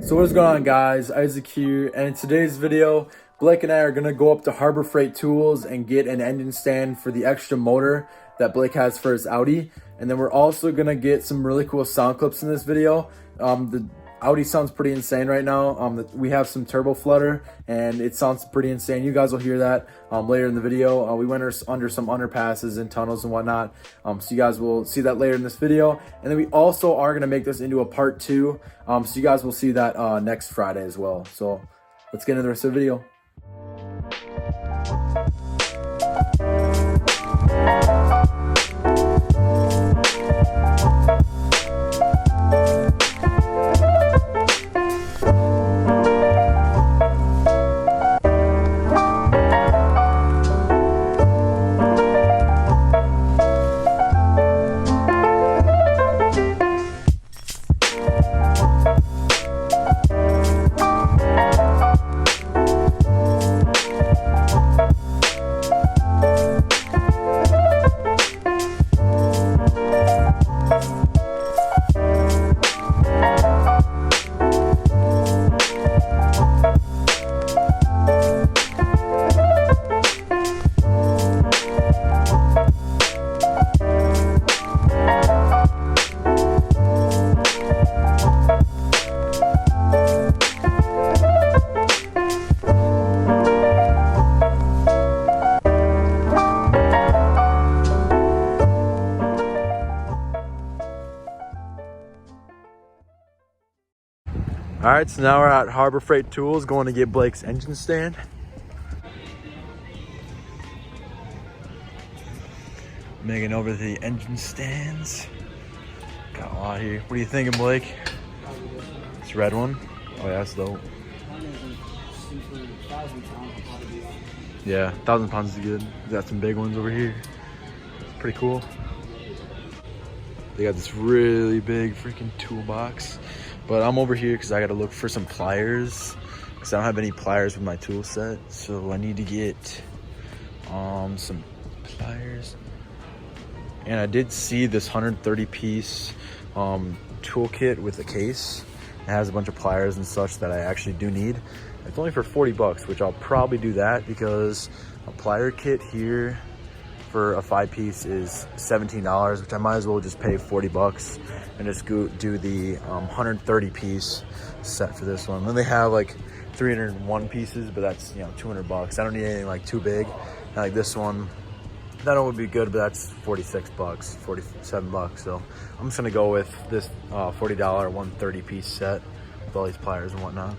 So what is going on, guys? Isaac here, and in today's video, Blake and I are going to go up to Harbor Freight Tools and get an engine stand for the extra motor that Blake has for his Audi. And then we're also going to get some really cool sound clips in this video. The Audi sounds pretty insane right now. We have some turbo flutter, and it sounds pretty insane. You guys will hear that later in the video. We went under some underpasses and tunnels and whatnot. So you guys will see that later in this video. And then we also are going to make this into a part 2. So you guys will see that next Friday as well. So let's get into the rest of the video. All right, so now we're at Harbor Freight Tools going to get Blake's engine stand. Making over the engine stands. Got a lot here. What are you thinking, Blake? This red one? Oh yeah, that's dope. Yeah, 1,000 pounds is good. We got some big ones over here. Pretty cool. They got this really big freaking toolbox. But I'm over here because I got to look for some pliers because I don't have any pliers with my tool set. So I need to get some pliers. And I did see this 130 piece toolkit with a case. It has a bunch of pliers and such that I actually do need. It's only for 40 bucks, which I'll probably do that because a plier kit here for a 5-piece is $17, which I might as well just pay 40 bucks and just go do the 130 piece set for this one. Then they have like 301 pieces, but that's, you know, 200 bucks. I don't need anything like too big. And like this one, that one would be good, but that's 46 bucks, 47 bucks. So I'm just gonna go with this $40 130 piece set with all these pliers and whatnot.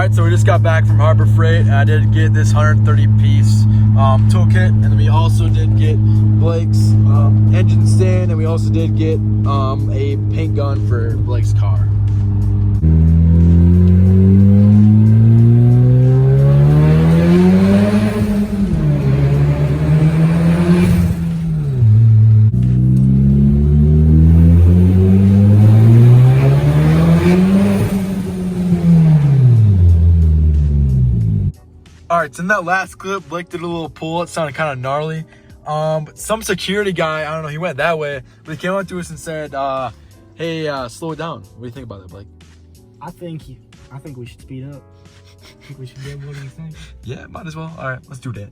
So we just got back from Harbor Freight, and I did get this 130 piece toolkit, and then we also did get Blake's engine stand, and we also did get a paint gun for Blake's car. All right, so in that last clip, Blake did a little pull. It sounded kind of gnarly. But some security guy, I don't know, he went that way, but he came up to us and said, hey, slow it down. What do you think about that, Blake? I think we should speed up. I think we should do it. What do you think? Yeah, might as well. All right, let's do that.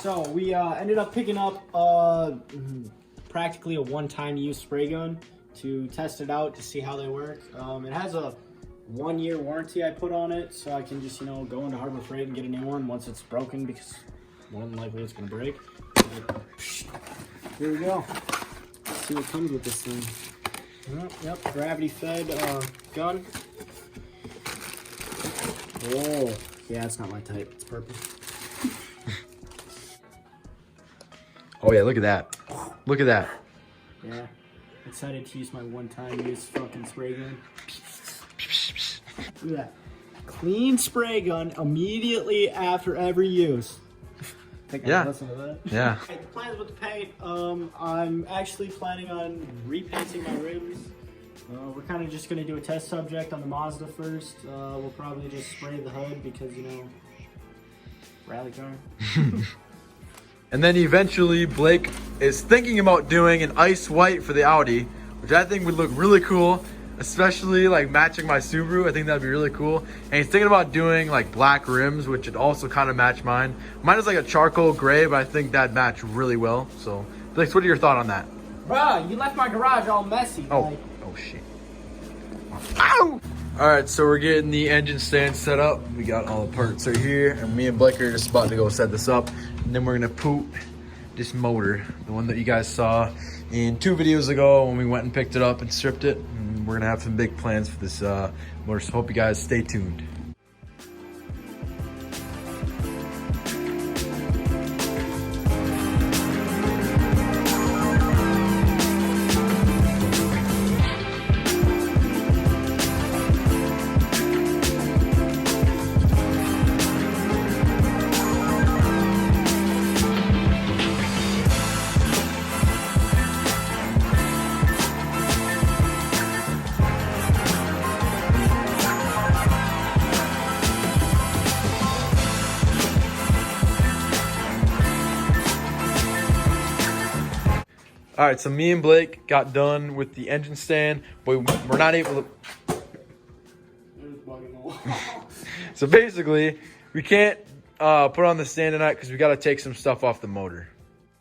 So we ended up picking up practically a one-time use spray gun to test it out to see how they work. It has a 1-year warranty I put on it, so I can just, go into Harbor Freight and get a new one once it's broken, because more than likely it's gonna break. Here we go. Let's see what comes with this thing. Yep, gravity-fed gun. Oh, yeah, it's not my type. It's purple. Oh yeah, look at that. Look at that. Yeah, excited to use my one-time use fucking spray gun. Look at that. Clean spray gun immediately after every use. Think Yeah. I'll listen to that. Yeah. Okay, the plans with the paint, I'm actually planning on repainting my rims. We're kind of just going to do a test subject on the Mazda first. We'll probably just spray the hood because, rally car. And then eventually Blake is thinking about doing an ice white for the Audi, which I think would look really cool, especially like matching my Subaru. I think that'd be really cool. And he's thinking about doing like black rims, which would also kind of match mine. Mine is like a charcoal gray, but I think that'd match really well. So Blake, what are your thoughts on that? Bruh, you left my garage all messy. Oh shit. Ow! All right, so we're getting the engine stand set up. We got all the parts right here, and me and Blake are just about to go set this up. And then we're gonna poop this motor, the one that you guys saw in 2 videos ago when we went and picked it up and stripped it. And we're gonna have some big plans for this motor, so hope you guys stay tuned. All right, so me and Blake got done with the engine stand, but we're not able to. So basically, we can't put on the stand tonight because we got to take some stuff off the motor.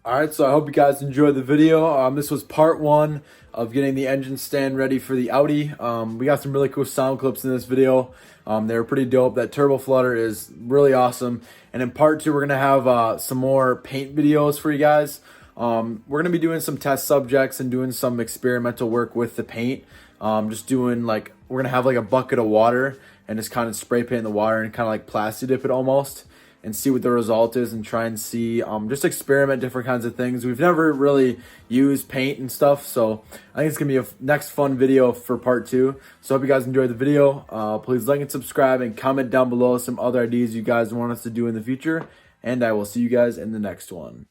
All right, so I hope you guys enjoyed the video. This was part 1 of getting the engine stand ready for the Audi. We got some really cool sound clips in this video. They were pretty dope. That turbo flutter is really awesome. And in part 2, we're going to have some more paint videos for you guys. We're going to be doing some test subjects and doing some experimental work with the paint. Just doing like, we're going to have like a bucket of water and just kind of spray paint the water and kind of like plasti dip it almost and see what the result is and try and see, just experiment different kinds of things. We've never really used paint and stuff, so I think it's going to be a next fun video for part 2. So I hope you guys enjoyed the video. Please like and subscribe and comment down below some other ideas you guys want us to do in the future. And I will see you guys in the next one.